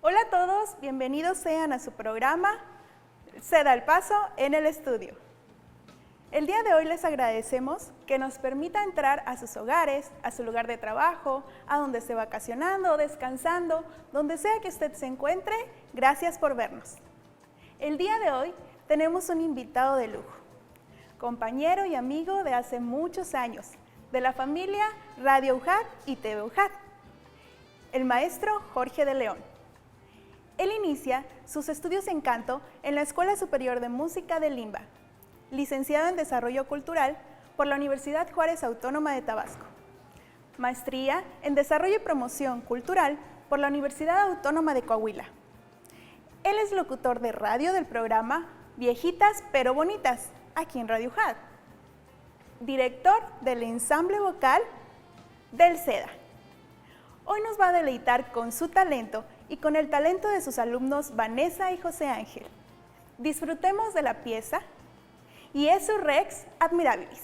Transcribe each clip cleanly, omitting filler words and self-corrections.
Hola a todos, bienvenidos sean a su programa Se da el paso en el estudio. El día de hoy les agradecemos que nos permita entrar a sus hogares, a su lugar de trabajo, a donde esté vacacionando, descansando, donde sea que usted se encuentre. Gracias por vernos. El día de hoy tenemos un invitado de lujo, compañero y amigo de hace muchos años, de la familia Radio UJAT y TV UJAT, el maestro Jorge de León. Él inicia sus estudios en canto en la Escuela Superior de Música de Limba, licenciado en Desarrollo Cultural por la Universidad Juárez Autónoma de Tabasco, maestría en Desarrollo y Promoción Cultural por la Universidad Autónoma de Coahuila. Él es locutor de radio del programa Viejitas pero Bonitas, aquí en Radio UJAT, director del ensamble vocal del SEDA. Hoy nos va a deleitar con su talento y con el talento de sus alumnos Vanessa y José Ángel. Disfrutemos de la pieza Iesu Rex Admirabilis.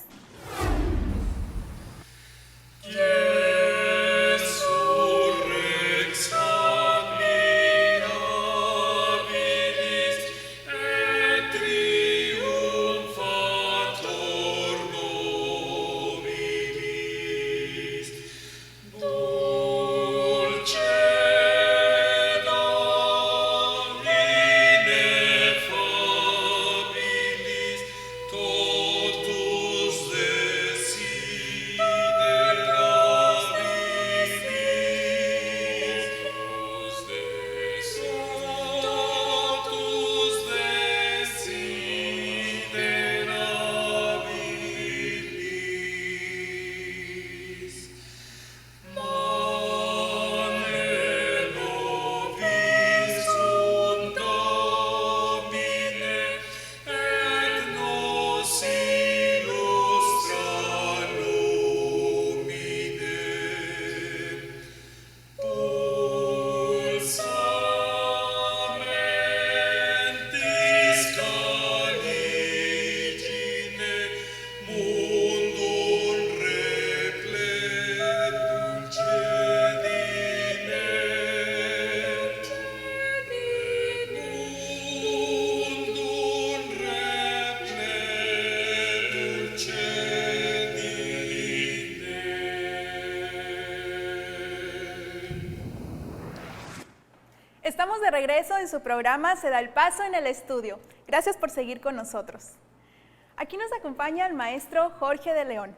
Estamos de regreso en su programa Se da el paso en el estudio. Gracias por seguir con nosotros. Aquí nos acompaña el maestro Jorge de León,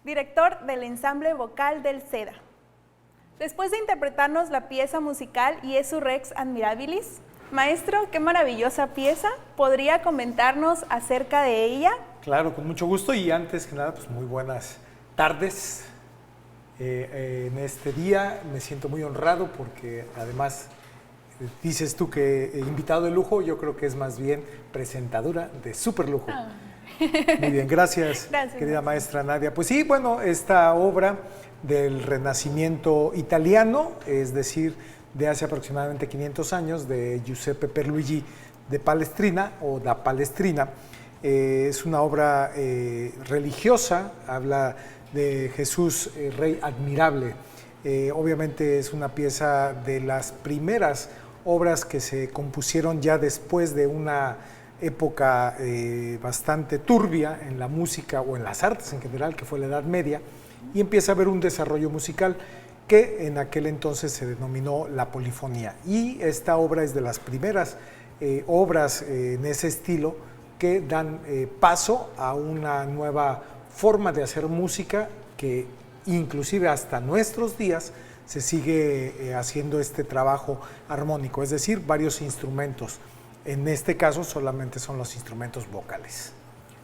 director del ensamble vocal del SEDA. Después de interpretarnos la pieza musical Iesu Rex Admirabilis, maestro, qué maravillosa pieza, ¿podría comentarnos acerca de ella? Claro, con mucho gusto y antes que nada, pues muy buenas tardes. En este día me siento muy honrado porque además dices tú que invitado de lujo, yo creo que es más bien presentadora de súper lujo. Muy bien, gracias, querida maestra Nadia. Pues sí, bueno, esta obra del Renacimiento italiano, es decir, de hace aproximadamente 500 años, de Giuseppe Pierluigi de Palestrina o da Palestrina, es una obra religiosa, habla de Jesús, Rey admirable. Obviamente es una pieza de las primeras obras que se compusieron ya después de una época bastante turbia en la música o en las artes en general, que fue la Edad Media, y empieza a haber un desarrollo musical que en aquel entonces se denominó la polifonía. Y esta obra es de las primeras obras en ese estilo que dan paso a una nueva forma de hacer música que inclusive hasta nuestros días se sigue haciendo este trabajo armónico, es decir, varios instrumentos. En este caso solamente son los instrumentos vocales.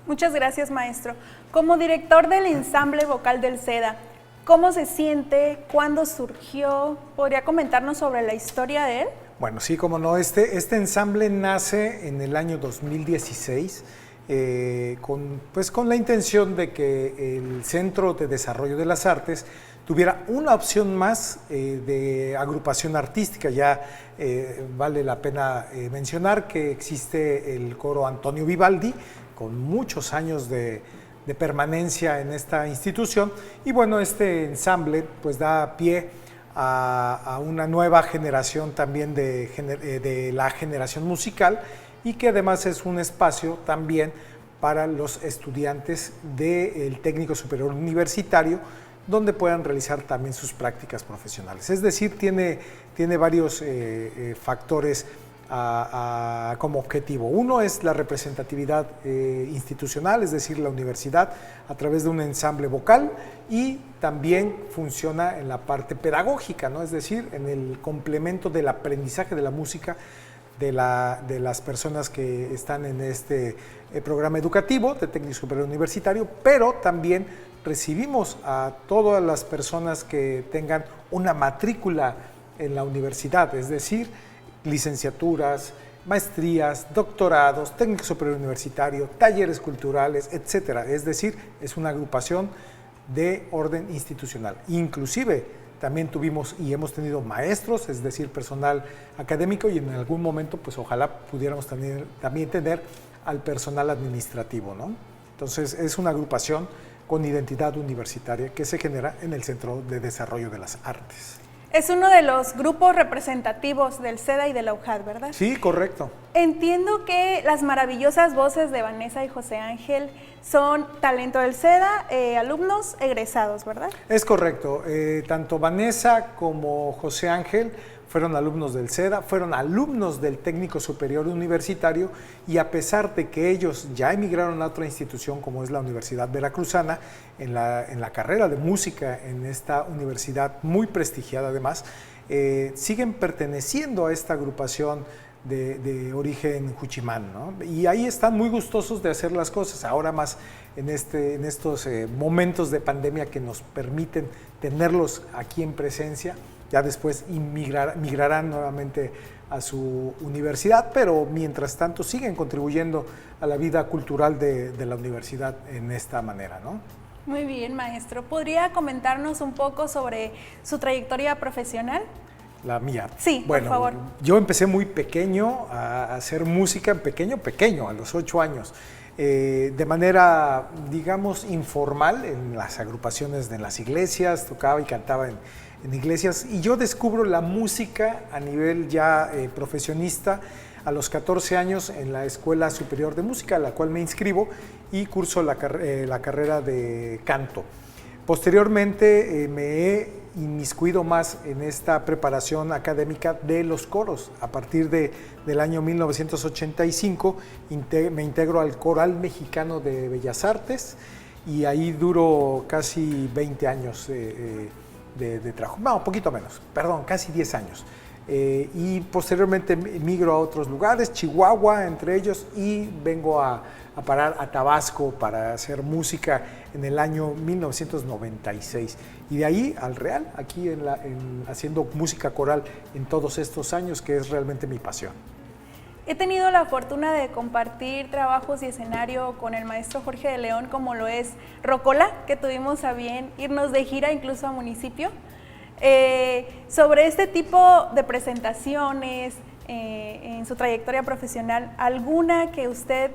Muchas gracias, maestro. Como director del ensamble vocal del SEDA, ¿cómo se siente? ¿Cuándo surgió? ¿Podría comentarnos sobre la historia de él? Bueno, sí, como no, este ensamble nace en el año 2016 con la intención de que el Centro de Desarrollo de las Artes tuviera una opción más de agrupación artística. Ya vale la pena mencionar que existe el coro Antonio Vivaldi, con muchos años de permanencia en esta institución, y bueno, este ensamble pues da pie a una nueva generación también de la generación musical, y que además es un espacio también para los estudiantes del Técnico Superior Universitario, donde puedan realizar también sus prácticas profesionales. Es decir, tiene varios factores como objetivo. Uno es la representatividad institucional, es decir, la universidad a través de un ensamble vocal, y también funciona en la parte pedagógica, ¿no? Es decir, en el complemento del aprendizaje de la música de las personas que están en este programa educativo de Técnico Superior Universitario, pero también recibimos a todas las personas que tengan una matrícula en la universidad, es decir, licenciaturas, maestrías, doctorados, técnico superior universitario, talleres culturales, etcétera. Es decir, es una agrupación de orden institucional. Inclusive también tuvimos y hemos tenido maestros, es decir, personal académico, y en algún momento pues ojalá pudiéramos también tener al personal administrativo, ¿no? Entonces es una agrupación con identidad universitaria que se genera en el Centro de Desarrollo de las Artes. Es uno de los grupos representativos del SEDA y de la UJAD, ¿verdad? Sí, correcto. Entiendo que las maravillosas voces de Vanessa y José Ángel son talento del SEDA, alumnos egresados, ¿verdad? Es correcto. Tanto Vanessa como José Ángel fueron alumnos del SEDA, fueron alumnos del Técnico Superior Universitario, y a pesar de que ellos ya emigraron a otra institución como es la Universidad Veracruzana, en la carrera de música en esta universidad muy prestigiada además, siguen perteneciendo a esta agrupación de origen juchimán, ¿no? Y ahí están muy gustosos de hacer las cosas, ahora más en estos momentos de pandemia que nos permiten tenerlos aquí en presencia. Ya después migrarán nuevamente a su universidad, pero mientras tanto siguen contribuyendo a la vida cultural de la universidad en esta manera, ¿no? Muy bien, maestro. ¿Podría comentarnos un poco sobre su trayectoria profesional? La mía. Sí, bueno, por favor. Yo empecé muy pequeño a hacer música, pequeño, a los 8 años. De manera, digamos, informal, en las agrupaciones de las iglesias, tocaba y cantaba en iglesias, y yo descubro la música a nivel ya profesionista a los 14 años en la Escuela Superior de Música, a la cual me inscribo y curso la carrera de canto. Posteriormente me he inmiscuido más en esta preparación académica de los coros. A partir del año 1985 me integro al Coral Mexicano de Bellas Artes, y ahí duro casi 20 años de trabajo, no, un poquito menos, perdón, casi 10 años. Y posteriormente migro a otros lugares, Chihuahua entre ellos, y vengo a parar a Tabasco para hacer música en el año 1996. Y de ahí al Real, aquí haciendo música coral en todos estos años, que es realmente mi pasión. He tenido la fortuna de compartir trabajos y escenario con el maestro Jorge de León, como lo es Rocola, que tuvimos a bien irnos de gira incluso a municipio. Sobre este tipo de presentaciones en su trayectoria profesional, ¿alguna que usted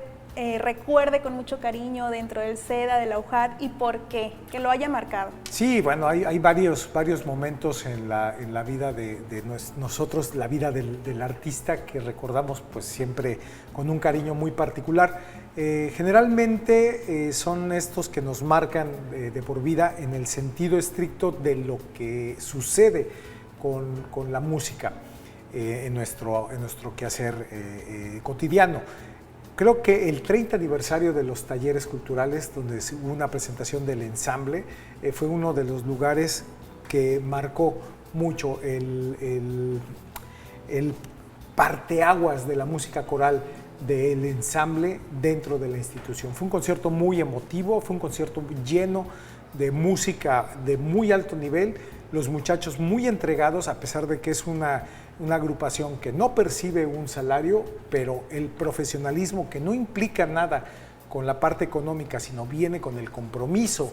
recuerde con mucho cariño dentro del SEDA, de la UJAD, y por qué? Que lo haya marcado. Sí, bueno, hay varios momentos en la vida de nosotros, la vida del artista, que recordamos pues siempre con un cariño muy particular. Generalmente son estos que nos marcan de por vida en el sentido estricto de lo que sucede con la música en nuestro quehacer cotidiano. Creo que el 30 aniversario de los talleres culturales, donde hubo una presentación del ensamble, fue uno de los lugares que marcó mucho el parteaguas de la música coral del ensamble dentro de la institución. Fue un concierto muy emotivo, fue un concierto lleno de música de muy alto nivel, los muchachos muy entregados, a pesar de que es una una agrupación que no percibe un salario, pero el profesionalismo que no implica nada con la parte económica, sino viene con el compromiso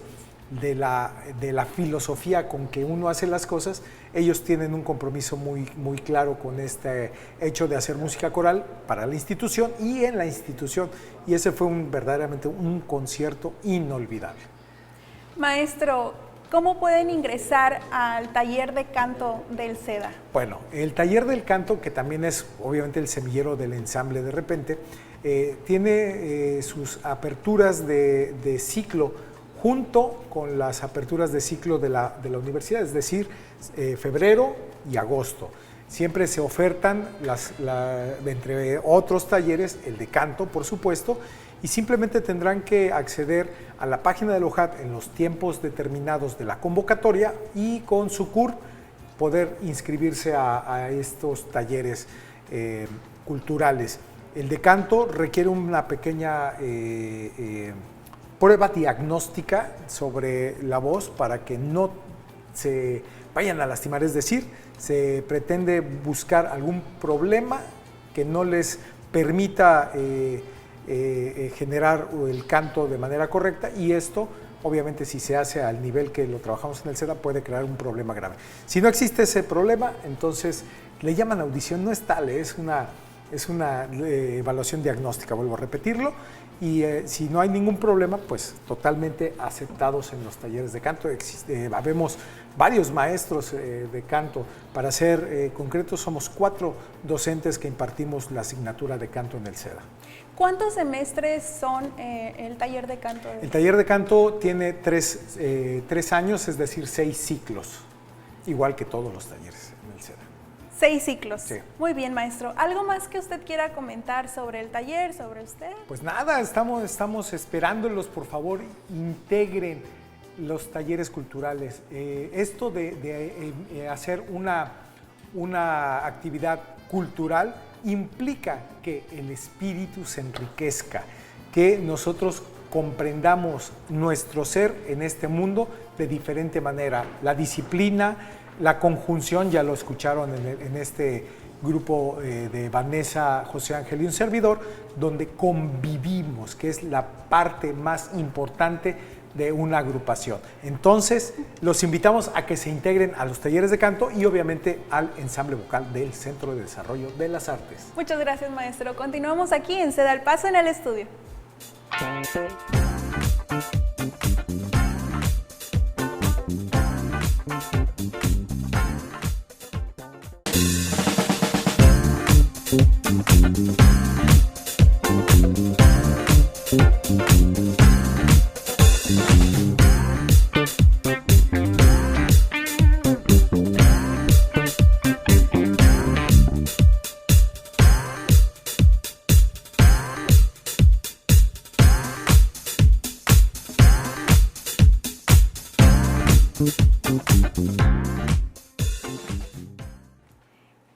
de la filosofía con que uno hace las cosas, ellos tienen un compromiso muy claro con este hecho de hacer música coral para la institución y en la institución, y ese fue verdaderamente un concierto inolvidable. Maestro, ¿cómo pueden ingresar al taller de canto del SEDA? Bueno, el taller del canto, que también es obviamente el semillero del ensamble de repente, tiene sus aperturas de ciclo junto con las aperturas de ciclo de la universidad, es decir, febrero y agosto. Siempre se ofertan, entre otros talleres, el de canto, por supuesto, y simplemente tendrán que acceder a la página del OJAT en los tiempos determinados de la convocatoria y con su CUR poder inscribirse a estos talleres culturales. El de canto requiere una pequeña prueba diagnóstica sobre la voz para que no se vayan a lastimar, es decir, se pretende buscar algún problema que no les permita generar el canto de manera correcta, y esto obviamente si se hace al nivel que lo trabajamos en el SEDA puede crear un problema grave. Si no existe ese problema, entonces le llaman audición, no es tal, es una evaluación diagnóstica, vuelvo a repetirlo, y si no hay ningún problema, pues totalmente aceptados en los talleres de canto. Habemos varios maestros de canto, para ser concretos somos 4 docentes que impartimos la asignatura de canto en el SEDA. ¿Cuántos semestres son el taller de canto? El taller de canto tiene 3 años, es decir, 6 ciclos, igual que todos los talleres en el SEDA. 6 ciclos. Sí. Muy bien, maestro. ¿Algo más que usted quiera comentar sobre el taller, sobre usted? Pues nada, estamos esperándolos, por favor, integren los talleres culturales. Esto de hacer una actividad cultural implica que el espíritu se enriquezca, que nosotros comprendamos nuestro ser en este mundo de diferente manera. La disciplina, la conjunción, ya lo escucharon en este grupo de Vanessa, José Ángel y un servidor, donde convivimos, que es la parte más importante de una agrupación. Entonces, los invitamos a que se integren a los talleres de canto y obviamente al ensamble vocal del Centro de Desarrollo de las Artes. Muchas gracias, maestro. Continuamos aquí en Se da el Paso en el estudio.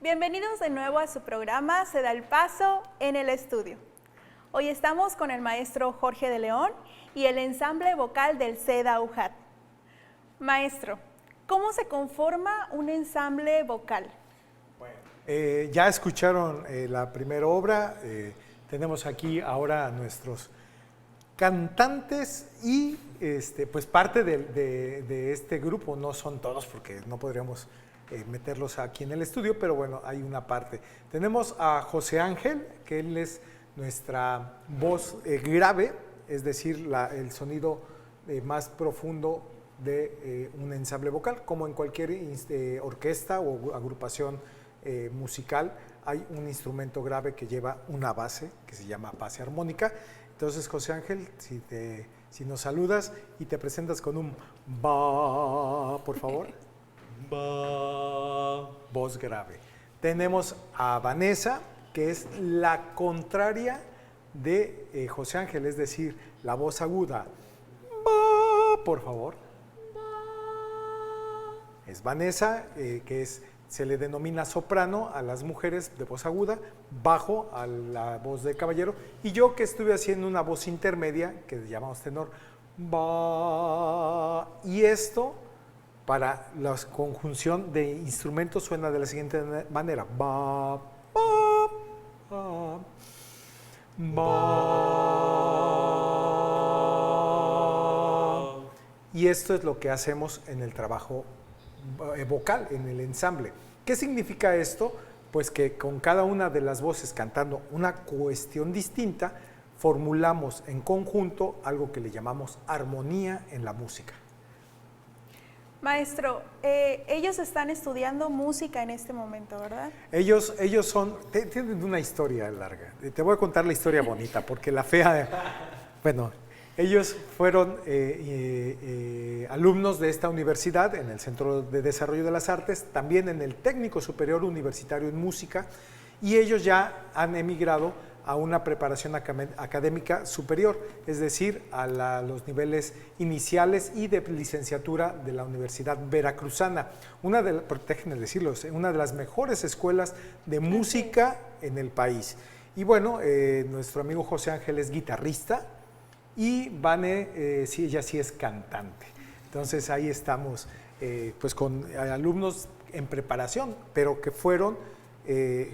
Bienvenidos de nuevo a su programa Se da el Paso en el estudio. Hoy estamos con el maestro Jorge de León y el ensamble vocal del SEDA UJAT. Maestro, ¿cómo se conforma un ensamble vocal? Bueno, ya escucharon la primera obra, tenemos aquí ahora a nuestros cantantes y pues parte de este grupo, no son todos porque no podríamos meterlos aquí en el estudio, pero bueno, hay una parte. Tenemos a José Ángel, que él es nuestra voz grave, es decir, el sonido más profundo de un ensamble vocal, como en cualquier orquesta o agrupación musical, hay un instrumento grave que lleva una base, que se llama base armónica. Entonces, José Ángel, si nos saludas y te presentas con un ba, por favor. Ba, voz grave. Tenemos a Vanessa, que es la contraria de José Ángel, es decir, la voz aguda. Ba, por favor. Es Vanessa, que se le denomina soprano a las mujeres de voz aguda, bajo a la voz de caballero, y yo que estuve haciendo una voz intermedia, que llamamos tenor, ba, y esto para la conjunción de instrumentos suena de la siguiente manera. Ba, ba, ba, ba. Y esto es lo que hacemos en el trabajo vocal, en el ensamble. ¿Qué significa esto? Pues que con cada una de las voces cantando una cuestión distinta, formulamos en conjunto algo que le llamamos armonía en la música. Maestro, ellos están estudiando música en este momento, ¿verdad? Ellos tienen una historia larga. Te voy a contar la historia bonita, porque la fea, bueno, ellos fueron alumnos de esta universidad en el Centro de Desarrollo de las Artes, también en el Técnico Superior Universitario en Música, y ellos ya han emigrado a una preparación académica superior, es decir, a los niveles iniciales y de licenciatura de la Universidad Veracruzana, déjenme decirlo, una de las mejores escuelas de música en el país. Y bueno, nuestro amigo José Ángel es guitarrista y Vane, sí, ella sí es cantante. Entonces ahí estamos pues con alumnos en preparación, pero que fueron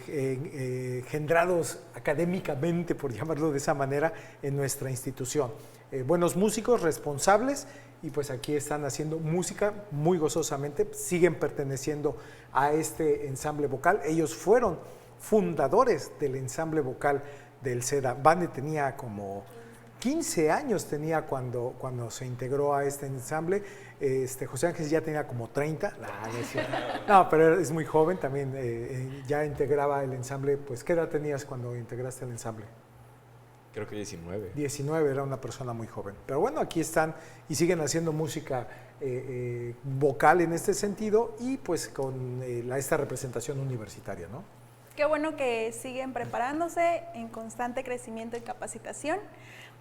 engendrados académicamente, por llamarlo de esa manera, en nuestra institución. Buenos músicos, responsables, y pues aquí están haciendo música muy gozosamente, siguen perteneciendo a este ensamble vocal. Ellos fueron fundadores del ensamble vocal del SEDA. Vane tenía como 15 años cuando se integró a este ensamble. José Ángel ya tenía como 30. No, pero es muy joven también. Ya integraba el ensamble. Pues, ¿qué edad tenías cuando integraste el ensamble? Creo que 19. 19, era una persona muy joven. Pero bueno, aquí están y siguen haciendo música vocal en este sentido y pues con esta representación universitaria, ¿no? Qué bueno que siguen preparándose en constante crecimiento y capacitación.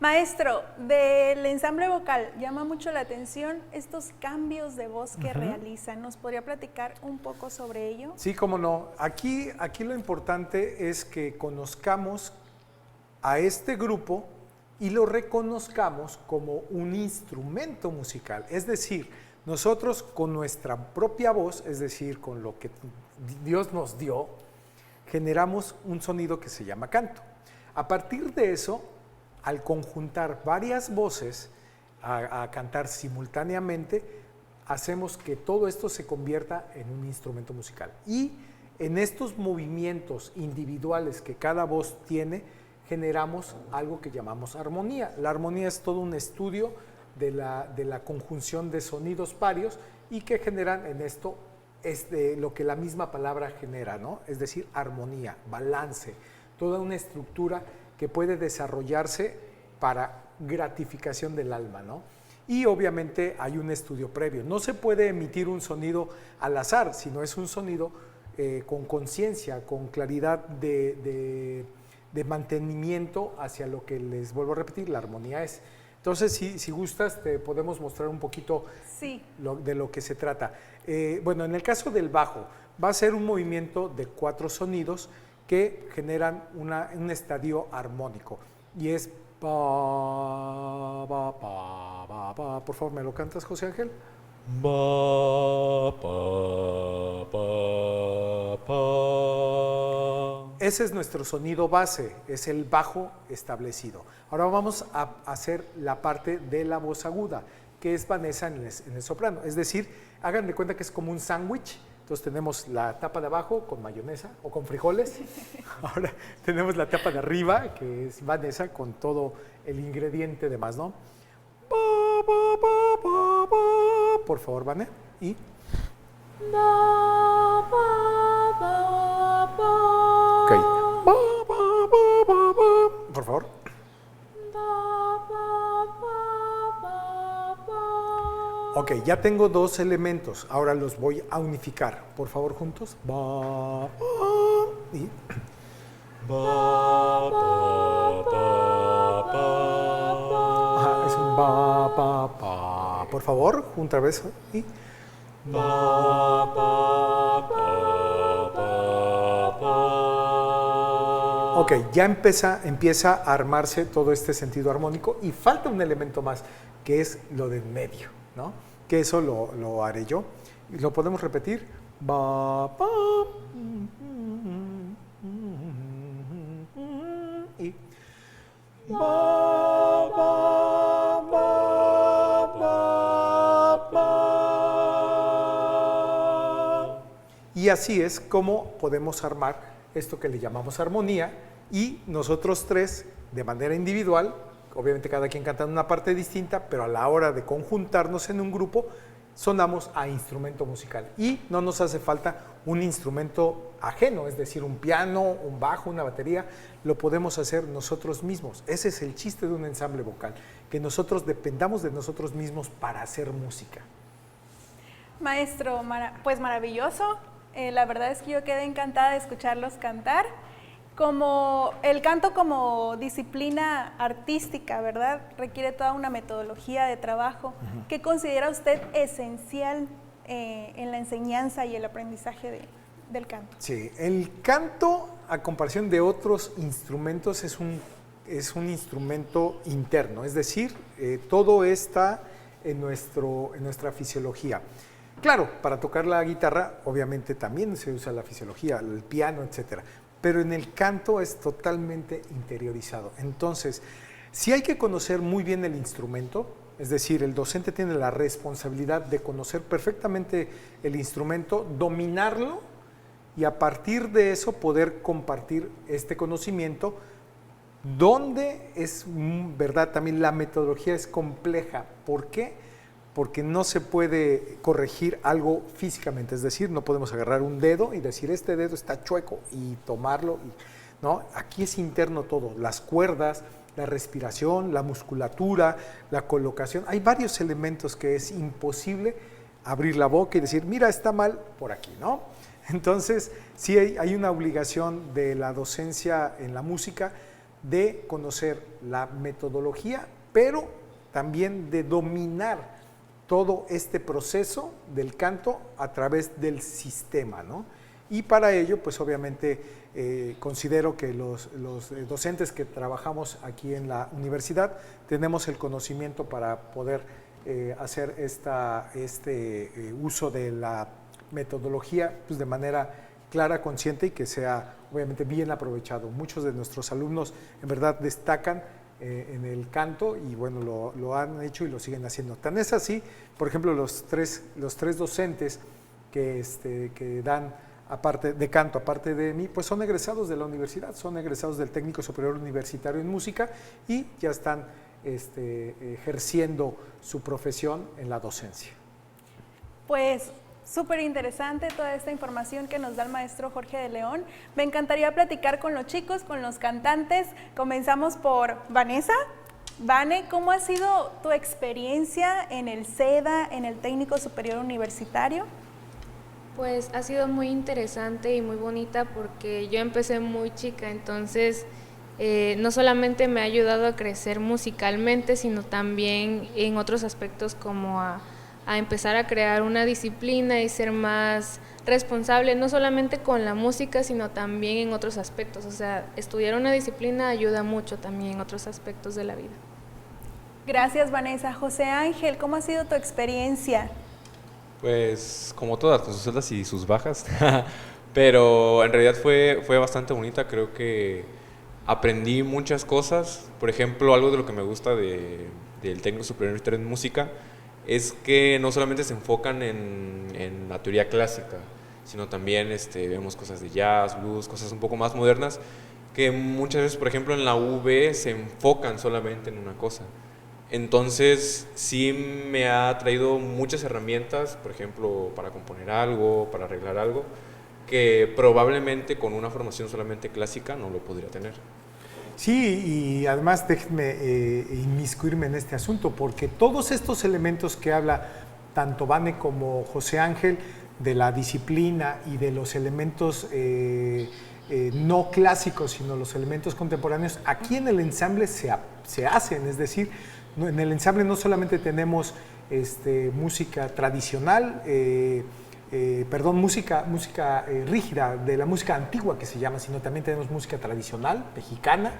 Maestro, del ensamble vocal, llama mucho la atención estos cambios de voz que realizan. ¿Nos podría platicar un poco sobre ello? Sí, cómo no. Aquí lo importante es que conozcamos a este grupo y lo reconozcamos como un instrumento musical. Es decir, nosotros con nuestra propia voz, es decir, con lo que Dios nos dio, generamos un sonido que se llama canto. A partir de eso, al conjuntar varias voces a cantar simultáneamente, hacemos que todo esto se convierta en un instrumento musical. Y en estos movimientos individuales que cada voz tiene, generamos algo que llamamos armonía. La armonía es todo un estudio de la conjunción de sonidos varios y que generan en esto lo que la misma palabra genera, ¿no? Es decir, armonía, balance, toda una estructura que puede desarrollarse para gratificación del alma, ¿no? Y obviamente hay un estudio previo. No se puede emitir un sonido al azar, sino es un sonido con conciencia, con claridad de mantenimiento hacia lo que les vuelvo a repetir, la armonía es. Entonces, si gustas, te podemos mostrar un poquito de lo que se trata. Bueno, en el caso del bajo, va a ser un movimiento de 4 sonidos que generan un estadio armónico. Y es pa, pa, pa, pa, pa. Por favor, ¿me lo cantas, José Ángel? Ba, pa, pa, pa. Ese es nuestro sonido base, es el bajo establecido. Ahora vamos a hacer la parte de la voz aguda, que es Vanessa en el soprano. Es decir, hagan de cuenta que es como un sándwich. Entonces tenemos la tapa de abajo con mayonesa o con frijoles. Ahora tenemos la tapa de arriba, que es Vanessa, con todo el ingrediente demás, ¿no? Por favor, Vanessa. Y... Ok. Por favor. Ok, ya tengo 2 elementos. Ahora los voy a unificar. Por favor, juntos. Ba, ba, y... Ba, ba, ba, ba. Ajá, es un ba, ba, ba. Por favor, otra vez. Y... Ba, ba, ba, ba, ba. Ok, ya empieza a armarse todo este sentido armónico y falta un elemento más, que es lo del medio, ¿no? que eso lo haré yo. ¿Lo podemos repetir? Ba, ba, y ba, ba, ba, ba, ba. Y así es como podemos armar esto que le llamamos armonía, y nosotros tres de manera individual, obviamente cada quien canta en una parte distinta, pero a la hora de conjuntarnos en un grupo sonamos a instrumento musical y no nos hace falta un instrumento ajeno, es decir, un piano, un bajo, una batería, lo podemos hacer nosotros mismos. Ese es el chiste de un ensamble vocal, que nosotros dependamos de nosotros mismos para hacer música. Maestro, pues maravilloso. La verdad es que yo quedé encantada de escucharlos cantar. Como el canto como disciplina artística, ¿verdad? Requiere toda una metodología de trabajo. ¿Qué considera usted esencial en la enseñanza y el aprendizaje del canto? Sí, el canto, a comparación de otros instrumentos, es un instrumento interno, es decir, todo está en nuestra fisiología. Claro, para tocar la guitarra, obviamente también se usa la fisiología, el piano, etcétera. Pero en el canto es totalmente interiorizado. Entonces, sí hay que conocer muy bien el instrumento, es decir, el docente tiene la responsabilidad de conocer perfectamente el instrumento, dominarlo y a partir de eso poder compartir este conocimiento, donde es verdad también la metodología es compleja. ¿Por qué? Porque no se puede corregir algo físicamente, es decir, no podemos agarrar un dedo y decir este dedo está chueco y tomarlo, ¿no? Aquí es interno todo, las cuerdas, la respiración, la musculatura, la colocación, hay varios elementos que es imposible abrir la boca y decir, mira, está mal por aquí, ¿no? Entonces, sí hay una obligación de la docencia en la música de conocer la metodología, pero también de dominar todo este proceso del canto a través del sistema, ¿no? Y para ello, pues obviamente considero que los docentes que trabajamos aquí en la universidad tenemos el conocimiento para poder hacer este uso de la metodología pues, de manera clara, consciente y que sea obviamente bien aprovechado. Muchos de nuestros alumnos en verdad destacan en el canto y bueno, lo han hecho y lo siguen haciendo. Tan es así, por ejemplo, los tres docentes que dan aparte de canto, aparte de mí, pues son egresados de la universidad, son egresados del Técnico Superior Universitario en Música y ya están ejerciendo su profesión en la docencia. Pues súper interesante toda esta información que nos da el maestro Jorge de León. Me encantaría platicar con los chicos, con los cantantes. Comenzamos por Vanessa. Vane, ¿cómo ha sido tu experiencia en el SEDA, en el Técnico Superior Universitario? Pues ha sido muy interesante y muy bonita porque yo empecé muy chica, entonces no solamente me ha ayudado a crecer musicalmente, sino también en otros aspectos como a empezar a crear una disciplina y ser más responsable, no solamente con la música, sino también en otros aspectos. O sea, estudiar una disciplina ayuda mucho también en otros aspectos de la vida. Gracias, Vanessa. José Ángel, ¿cómo ha sido tu experiencia? Pues como todas, con sus altas y sus bajas, pero en realidad fue bastante bonita. Creo que aprendí muchas cosas. Por ejemplo, algo de lo que me gusta del Técnico Superior Universitario en Música es que no solamente se enfocan en la teoría clásica, sino también vemos cosas de jazz, blues, cosas un poco más modernas, que muchas veces, por ejemplo, en la UV se enfocan solamente en una cosa. Entonces, sí me ha traído muchas herramientas, por ejemplo, para componer algo, para arreglar algo, que probablemente con una formación solamente clásica no lo podría tener. Sí, y además déjenme inmiscuirme en este asunto, porque todos estos elementos que habla tanto Vane como José Ángel, de la disciplina y de los elementos no clásicos, sino los elementos contemporáneos, aquí en el ensamble se hacen, es decir, en el ensamble no solamente tenemos música tradicional, música rígida, de la música antigua que se llama, sino también tenemos música tradicional, mexicana,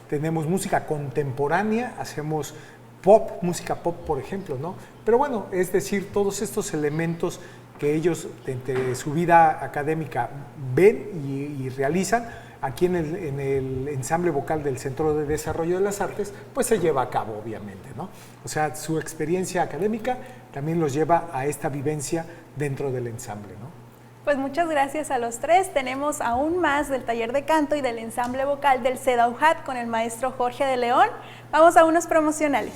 tenemos música contemporánea, hacemos pop, música pop, por ejemplo, ¿no? Pero bueno, es decir, todos estos elementos que ellos entre su vida académica ven y realizan, aquí en el ensamble vocal del Centro de Desarrollo de las Artes, pues se lleva a cabo, obviamente, ¿no? O sea, su experiencia académica también los lleva a esta vivencia dentro del ensamble, ¿no? Pues muchas gracias a los tres. Tenemos aún más del taller de canto y del ensamble vocal del CEDAUJAT con el maestro Jorge de León. Vamos a unos promocionales.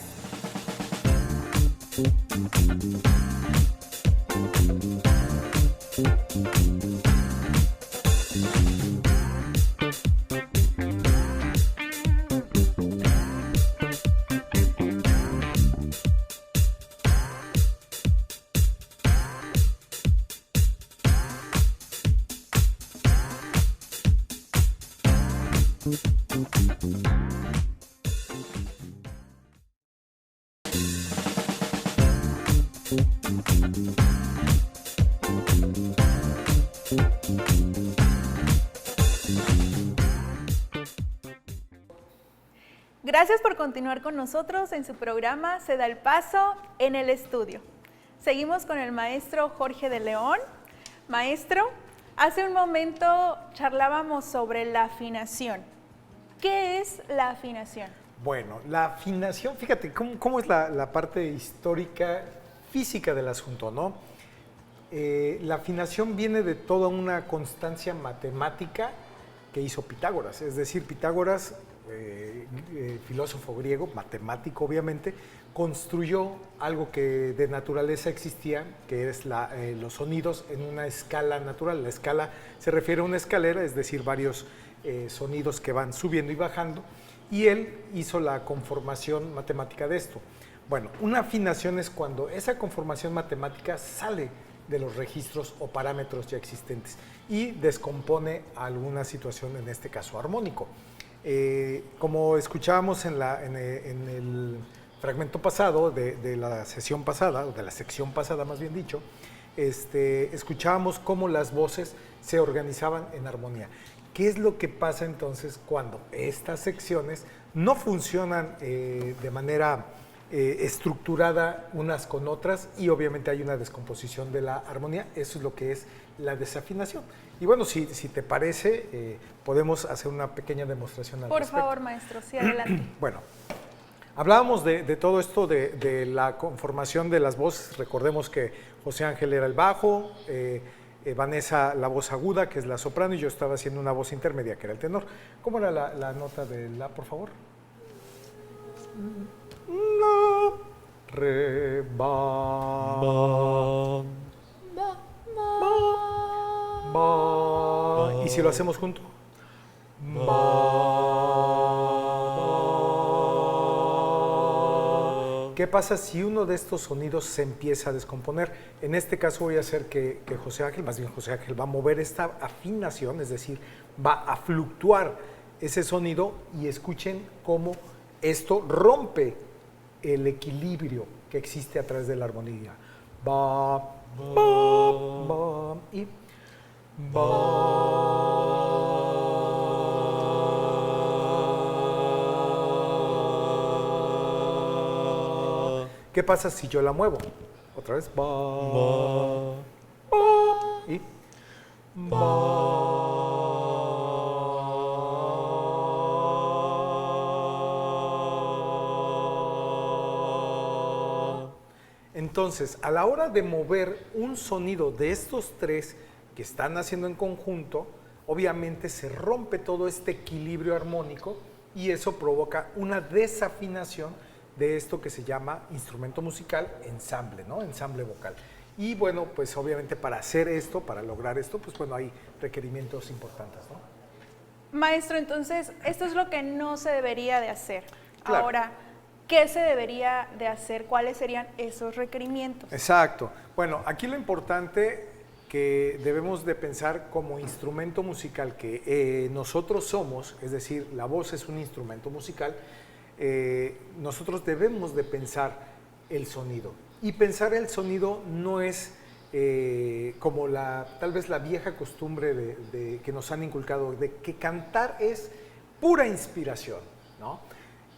Gracias por continuar con nosotros en su programa Se da el paso en el estudio. Seguimos con el maestro Jorge de León. Maestro, hace un momento charlábamos sobre la afinación. ¿Qué es la afinación? Bueno, la afinación, fíjate cómo es la parte histórica, física del asunto, ¿no? La afinación viene de toda una constancia matemática que hizo Pitágoras. Es decir, Pitágoras, filósofo griego, matemático obviamente, construyó algo que de naturaleza existía, que es los sonidos en una escala natural. La escala se refiere a una escalera, es decir, varios sonidos que van subiendo y bajando, y él hizo la conformación matemática de esto. Bueno, una afinación es cuando esa conformación matemática sale de los registros o parámetros ya existentes y descompone alguna situación, en este caso armónico. Como escuchábamos en el fragmento pasado de la sesión pasada, o de la sección pasada más bien dicho, escuchábamos cómo las voces se organizaban en armonía. ¿Qué es lo que pasa entonces cuando estas secciones no funcionan de manera estructurada unas con otras y obviamente hay una descomposición de la armonía? Eso es lo que es la desafinación. Y bueno, si te parece, podemos hacer una pequeña demostración al respecto. Por favor, maestro, sí, adelante. Bueno, hablábamos de todo esto, de la conformación de las voces. Recordemos que José Ángel era el bajo, Vanessa la voz aguda, que es la soprano, y yo estaba haciendo una voz intermedia, que era el tenor. ¿Cómo era la nota de la, por favor? La, re, ba, ba. ¿Y si lo hacemos junto? ¿Qué pasa si uno de estos sonidos se empieza a descomponer? En este caso voy a hacer que José Ángel, más bien José Ángel, va a mover esta afinación, es decir, va a fluctuar ese sonido y escuchen cómo esto rompe el equilibrio que existe a través de la armonía. Ba, ba, ba, y ba. ¿Qué pasa si yo la muevo? Otra vez. Ba, ba, y ba. Entonces, a la hora de mover un sonido de estos tres que están haciendo en conjunto, obviamente se rompe todo este equilibrio armónico y eso provoca una desafinación de esto que se llama instrumento musical, ensamble, ¿no? Ensamble vocal. Y bueno, pues obviamente para hacer esto, para lograr esto, pues bueno, hay requerimientos importantes, ¿no? Maestro, entonces, esto es lo que no se debería de hacer. Claro. Ahora, ¿qué se debería de hacer? ¿Cuáles serían esos requerimientos? Exacto. Bueno, aquí lo importante que debemos de pensar como instrumento musical que nosotros somos, es decir, la voz es un instrumento musical, nosotros debemos de pensar el sonido. Y pensar el sonido no es como tal vez la vieja costumbre que nos han inculcado, de que cantar es pura inspiración, ¿no?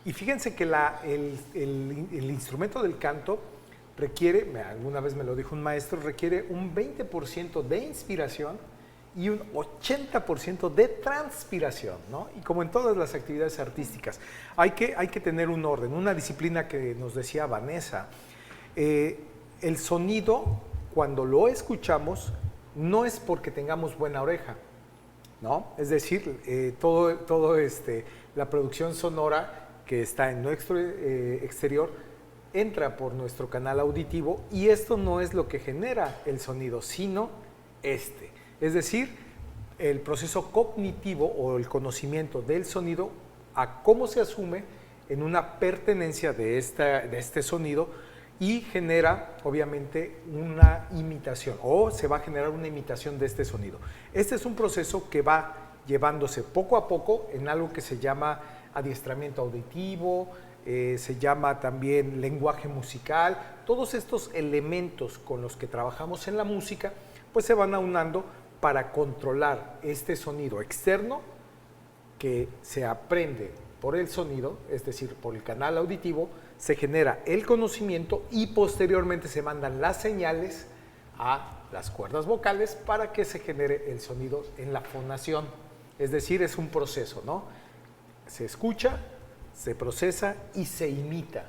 Y fíjense que el instrumento del canto requiere, alguna vez me lo dijo un maestro, requiere un 20% de inspiración y un 80% de transpiración, ¿no? Y como en todas las actividades artísticas, hay que tener un orden, una disciplina que nos decía Vanessa. El sonido, cuando lo escuchamos, no es porque tengamos buena oreja, ¿no? Es decir, la producción sonora que está en nuestro exterior entra por nuestro canal auditivo y esto no es lo que genera el sonido, sino Es decir, el proceso cognitivo o el conocimiento del sonido a cómo se asume en una pertenencia de este sonido y genera, obviamente, una imitación o se va a generar una imitación de este sonido. Este es un proceso que va llevándose poco a poco en algo que se llama adiestramiento auditivo, se llama también lenguaje musical. Todos estos elementos con los que trabajamos en la música, pues se van aunando para controlar este sonido externo que se aprende por el sonido, es decir, por el canal auditivo, se genera el conocimiento y posteriormente se mandan las señales a las cuerdas vocales para que se genere el sonido en la fonación. Es decir, es un proceso, ¿no? Se escucha, se procesa y se imita.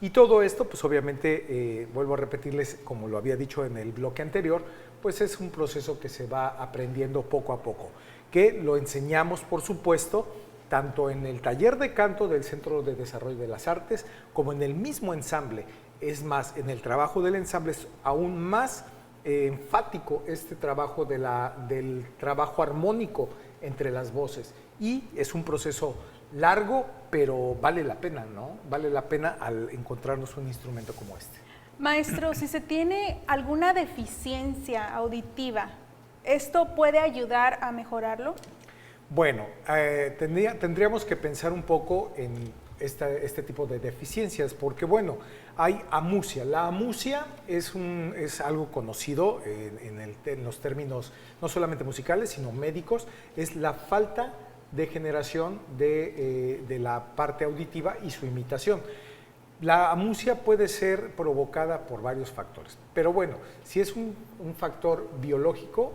Y todo esto, pues obviamente, vuelvo a repetirles, como lo había dicho en el bloque anterior, pues es un proceso que se va aprendiendo poco a poco, que lo enseñamos, por supuesto, tanto en el taller de canto del Centro de Desarrollo de las Artes, como en el mismo ensamble. Es más, en el trabajo del ensamble es aún más enfático este trabajo del trabajo armónico entre las voces. Y es un proceso largo, pero vale la pena, ¿no? Vale la pena al encontrarnos un instrumento como este. Maestro, si se tiene alguna deficiencia auditiva, ¿esto puede ayudar a mejorarlo? Bueno, tendríamos que pensar un poco en este tipo de deficiencias, porque bueno, hay amusia. La amusia es algo conocido en los términos no solamente musicales, sino médicos, es la falta de generación de la parte auditiva y su imitación. La amusia puede ser provocada por varios factores, pero bueno, si es un factor biológico,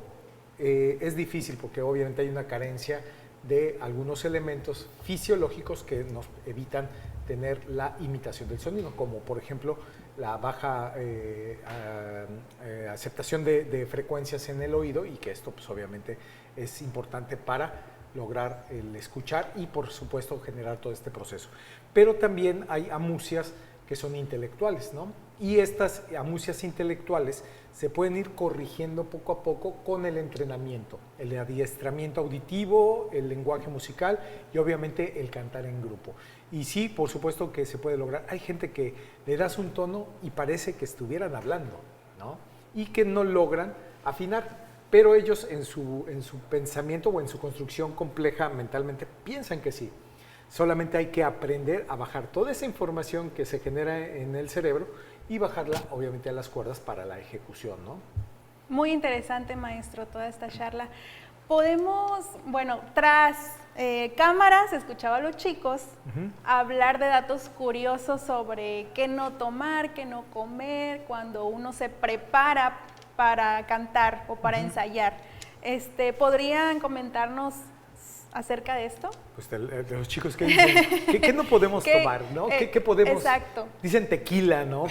es difícil porque obviamente hay una carencia de algunos elementos fisiológicos que nos evitan tener la imitación del sonido, como por ejemplo la baja aceptación de frecuencias en el oído, y que esto pues obviamente es importante para lograr el escuchar y por supuesto generar todo este proceso. Pero también hay amusias que son intelectuales, ¿no? Y estas amusias intelectuales se pueden ir corrigiendo poco a poco con el entrenamiento, el adiestramiento auditivo, el lenguaje musical y obviamente el cantar en grupo. Y sí, por supuesto que se puede lograr. Hay gente que le das un tono y parece que estuvieran hablando, ¿no? Y que no logran afinar, pero ellos en su pensamiento o en su construcción compleja mentalmente piensan que sí. Solamente hay que aprender a bajar toda esa información que se genera en el cerebro y bajarla obviamente a las cuerdas para la ejecución, ¿no? Muy interesante, maestro, toda esta charla. Podemos, bueno, tras cámaras, escuchaba a los chicos hablar de datos curiosos sobre qué no tomar, qué no comer, cuando uno se prepara para cantar o para ensayar. ¿Podrían comentarnos acerca de esto? Pues de los chicos que dicen, ¿qué no podemos tomar, no? ¿Qué podemos? Exacto. Dicen tequila, ¿no?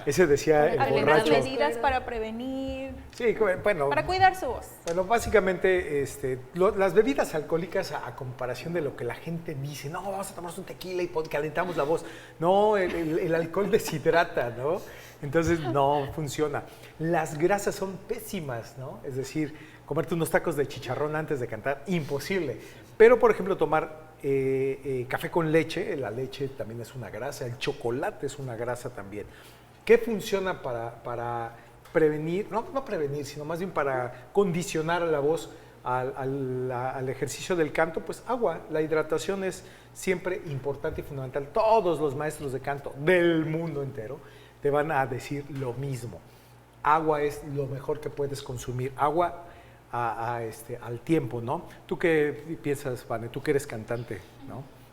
Ese decía el borracho. Las medidas para prevenir. Sí, bueno. Para cuidar su voz. Bueno, básicamente, las bebidas alcohólicas, a comparación de lo que la gente dice, no, vamos a tomarnos un tequila y calentamos la voz. No, el alcohol deshidrata, ¿no? Entonces, no funciona. Las grasas son pésimas, ¿no? Es decir, comerte unos tacos de chicharrón antes de cantar, imposible. Pero, por ejemplo, tomar café con leche, la leche también es una grasa, el chocolate es una grasa también. ¿Qué funciona para prevenir, no prevenir, sino más bien para condicionar a la voz al ejercicio del canto? Pues agua, la hidratación es siempre importante y fundamental. Todos los maestros de canto del mundo entero te van a decir lo mismo. Agua es lo mejor que puedes consumir, agua al tiempo, ¿no? ¿Tú qué piensas, Vane? Tú que eres cantante, ¿no?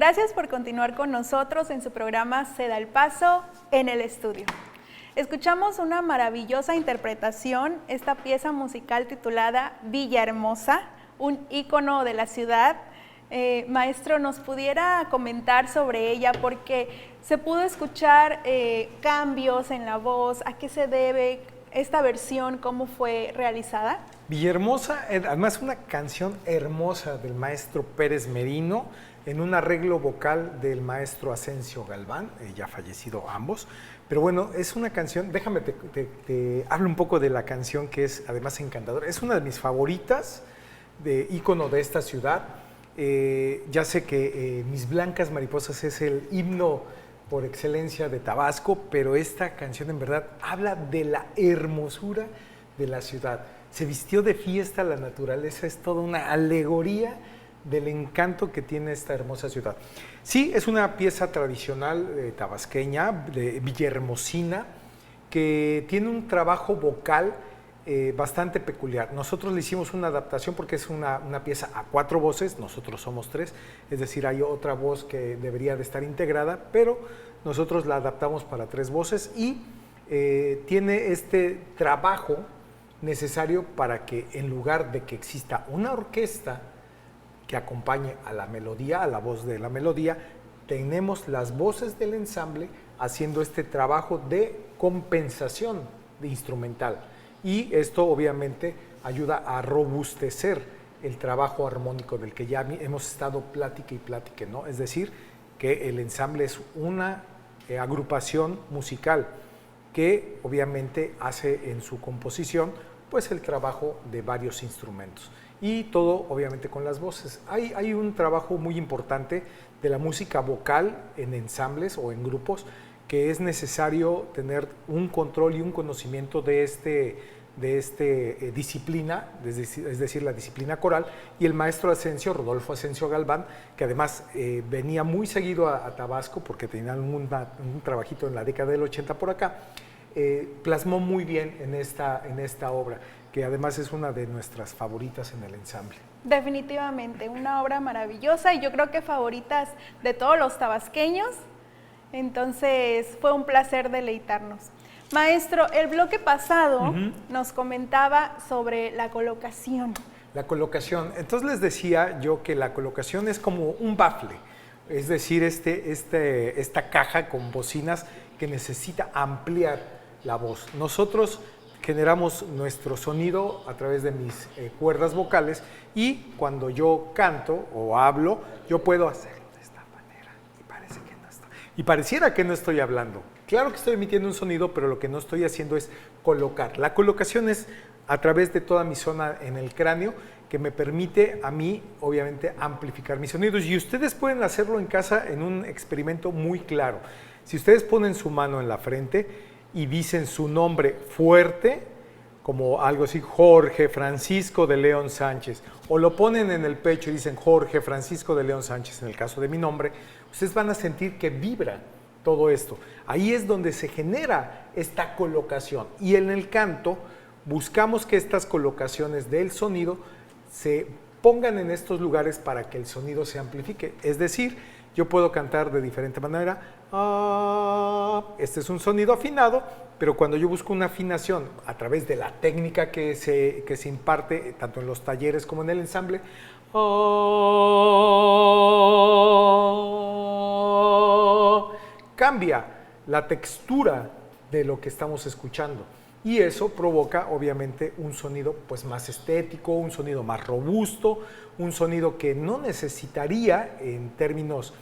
Gracias por continuar con nosotros en su programa Se da el paso en el estudio. Escuchamos una maravillosa interpretación, esta pieza musical titulada Villahermosa, un ícono de la ciudad. Maestro, ¿nos pudiera comentar sobre ella? Porque se pudo escuchar cambios en la voz. ¿A qué se debe esta versión? ¿Cómo fue realizada? Villahermosa, además una canción hermosa del maestro Pérez Merino, en un arreglo vocal del maestro Asensio Galván, ya fallecido ambos. Pero bueno, es una canción, déjame te hablo un poco de la canción, que es además encantadora. Es una de mis favoritas, de ícono de esta ciudad. Ya sé que Mis Blancas Mariposas es el himno por excelencia de Tabasco, pero esta canción en verdad habla de la hermosura de la ciudad. Se vistió de fiesta la naturaleza, es toda una alegoría del encanto que tiene esta hermosa ciudad. Sí, es una pieza tradicional tabasqueña, de villahermosina, que tiene un trabajo vocal bastante peculiar. Nosotros le hicimos una adaptación porque es una pieza a 4 voces, nosotros somos 3, es decir, hay otra voz que debería de estar integrada, pero nosotros la adaptamos para 3 voces y tiene este trabajo necesario para que en lugar de que exista una orquesta que acompañe a la melodía, a la voz de la melodía, tenemos las voces del ensamble haciendo este trabajo de compensación de instrumental. Y esto obviamente ayuda a robustecer el trabajo armónico del que ya hemos estado plática y plática, ¿no? Es decir, que el ensamble es una agrupación musical que obviamente hace en su composición pues el trabajo de varios instrumentos y todo obviamente con las voces. Hay un trabajo muy importante de la música vocal en ensambles o en grupos que es necesario tener un control y un conocimiento de disciplina, es decir, la disciplina coral, y el maestro Asensio, Rodolfo Asensio Galván, que además venía muy seguido a Tabasco porque tenían un trabajito en la década del 80 por acá, plasmó muy bien en esta obra, que además es una de nuestras favoritas en el ensamble. Definitivamente, una obra maravillosa y yo creo que favoritas de todos los tabasqueños, entonces fue un placer deleitarnos. Maestro, el bloque pasado nos comentaba sobre la colocación. La colocación, entonces les decía yo que la colocación es como un bafle, es decir, esta caja con bocinas que necesita ampliar la voz. Nosotros generamos nuestro sonido a través de mis cuerdas vocales y cuando yo canto o hablo, yo puedo hacerlo de esta manera y pareciera que no estoy hablando. Claro que estoy emitiendo un sonido, pero lo que no estoy haciendo es colocar. La colocación es a través de toda mi zona en el cráneo que me permite a mí, obviamente, amplificar mis sonidos. Y ustedes pueden hacerlo en casa en un experimento muy claro. Si ustedes ponen su mano en la frente y dicen su nombre fuerte, como algo así, Jorge Francisco de León Sánchez, o lo ponen en el pecho y dicen Jorge Francisco de León Sánchez, en el caso de mi nombre, ustedes van a sentir que vibra todo esto. Ahí es donde se genera esta colocación. Y en el canto buscamos que estas colocaciones del sonido se pongan en estos lugares para que el sonido se amplifique. Es decir, yo puedo cantar de diferente manera. Este es un sonido afinado, pero cuando yo busco una afinación a través de la técnica que se imparte tanto en los talleres como en el ensamble, cambia la textura de lo que estamos escuchando y eso provoca obviamente un sonido pues más estético, un sonido más robusto, un sonido que no necesitaría en términos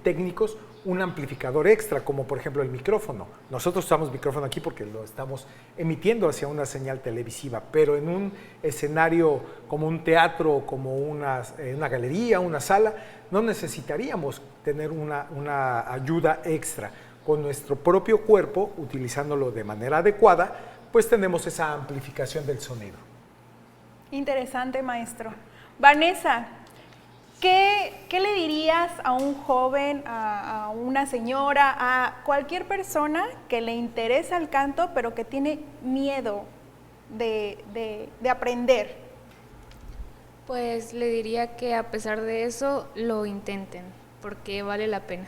técnicos un amplificador extra, como por ejemplo el micrófono. Nosotros usamos micrófono aquí porque lo estamos emitiendo hacia una señal televisiva, pero en un escenario como un teatro, como una galería, una sala, no necesitaríamos tener una ayuda extra. Con nuestro propio cuerpo, utilizándolo de manera adecuada, pues tenemos esa amplificación del sonido. Interesante, maestro. Vanessa, ¿qué le dirías a un joven, a una señora, a cualquier persona que le interesa el canto, pero que tiene miedo de aprender? Pues le diría que a pesar de eso lo intenten, porque vale la pena.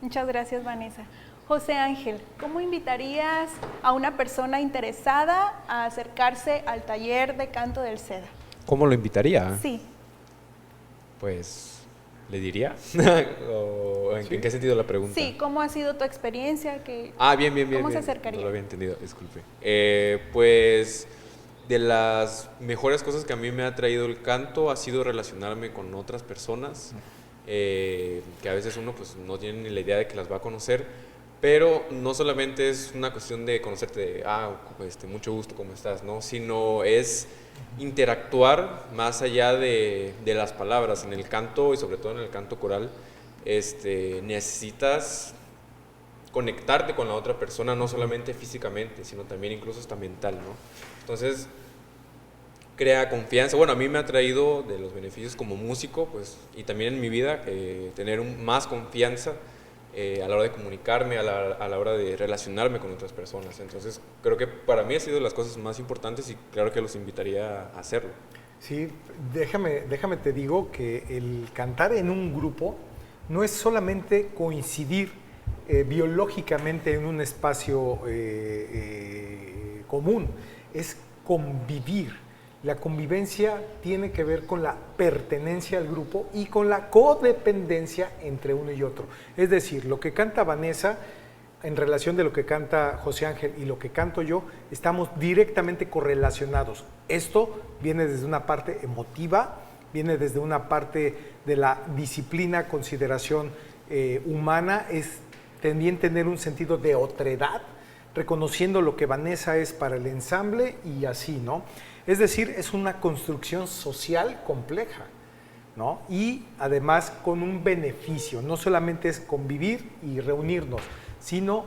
Muchas gracias, Vanessa. José Ángel, ¿cómo invitarías a una persona interesada a acercarse al taller de canto del SEDA? ¿Cómo lo invitaría? Sí. Pues, ¿le diría? ¿O en qué sentido la pregunta? Sí, ¿cómo ha sido tu experiencia? Bien. ¿Cómo se acercaría? No lo había entendido, disculpe. Pues, de las mejores cosas que a mí me ha traído el canto ha sido relacionarme con otras personas, que a veces uno pues no tiene ni la idea de que las va a conocer, pero no solamente es una cuestión de conocerte, mucho gusto, ¿cómo estás?, ¿no? Sino es interactuar más allá de las palabras. En el canto y sobre todo en el canto coral, necesitas conectarte con la otra persona, no solamente físicamente, sino también incluso hasta mental, ¿no? Entonces, crea confianza. Bueno, a mí me ha traído de los beneficios como músico, pues, y también en mi vida, tener más confianza a la hora de comunicarme, a la hora de relacionarme con otras personas. Entonces, creo que para mí ha sido de las cosas más importantes y claro que los invitaría a hacerlo. Sí, déjame te digo que el cantar en un grupo no es solamente coincidir biológicamente en un espacio común, es convivir. La convivencia tiene que ver con la pertenencia al grupo y con la codependencia entre uno y otro. Es decir, lo que canta Vanessa en relación de lo que canta José Ángel y lo que canto yo, estamos directamente correlacionados. Esto viene desde una parte emotiva, viene desde una parte de la disciplina, consideración humana, es también tener un sentido de otredad, reconociendo lo que Vanessa es para el ensamble y así, ¿no? Es decir, es una construcción social compleja, ¿no? Y además con un beneficio, no solamente es convivir y reunirnos, sino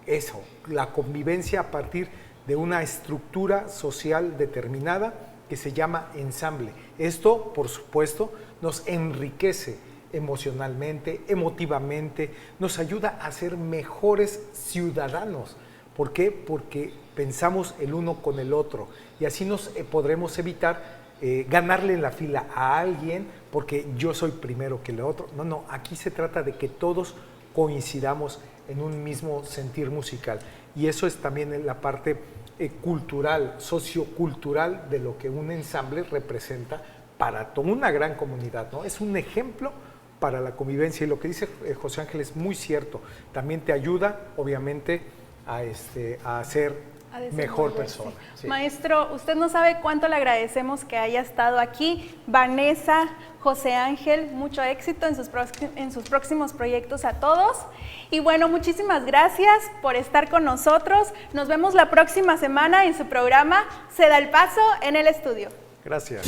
eso, la convivencia a partir de una estructura social determinada que se llama ensamble. Esto, por supuesto, nos enriquece emocionalmente, emotivamente, nos ayuda a ser mejores ciudadanos. ¿Por qué? Porque pensamos el uno con el otro y así nos podremos evitar ganarle en la fila a alguien porque yo soy primero que el otro. No, no, aquí se trata de que todos coincidamos en un mismo sentir musical y eso es también la parte cultural, sociocultural de lo que un ensamble representa para toda una gran comunidad, ¿no? Es un ejemplo para la convivencia y lo que dice José Ángel es muy cierto, también te ayuda obviamente a ser mejor persona. Sí. Maestro, usted no sabe cuánto le agradecemos que haya estado aquí. Vanessa, José Ángel, mucho éxito en sus próximos proyectos a todos. Y bueno, muchísimas gracias por estar con nosotros. Nos vemos la próxima semana en su programa Se da el paso en el estudio. Gracias.